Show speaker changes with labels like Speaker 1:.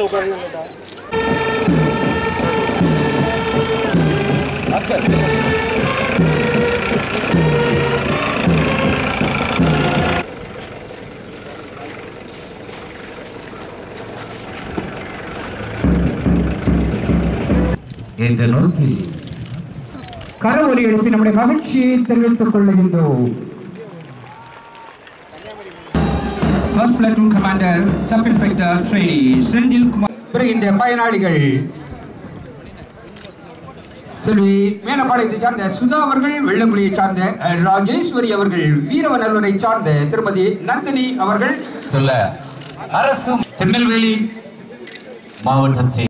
Speaker 1: இந்த நோக்கில் கரவொலி எழுப்பி நம்முடைய மகிழ்ச்சியை தெரிவித்துக் கொள்ளுகின்றோம். First Platoon Commander, Sub Inspector Trainee Sendil Kumar. வருகின்ற பயனாளிகள் செல்வி மேலப்பாளையத்தை சார்ந்த சுதா அவர்கள், வெள்ளங்குழியை சார்ந்த ராஜேஸ்வரி அவர்கள், வீரவநல்லூரை சார்ந்த திருமதி நந்தினி அவர்கள், அரசு திருநெல்வேலி மாவட்டத்தை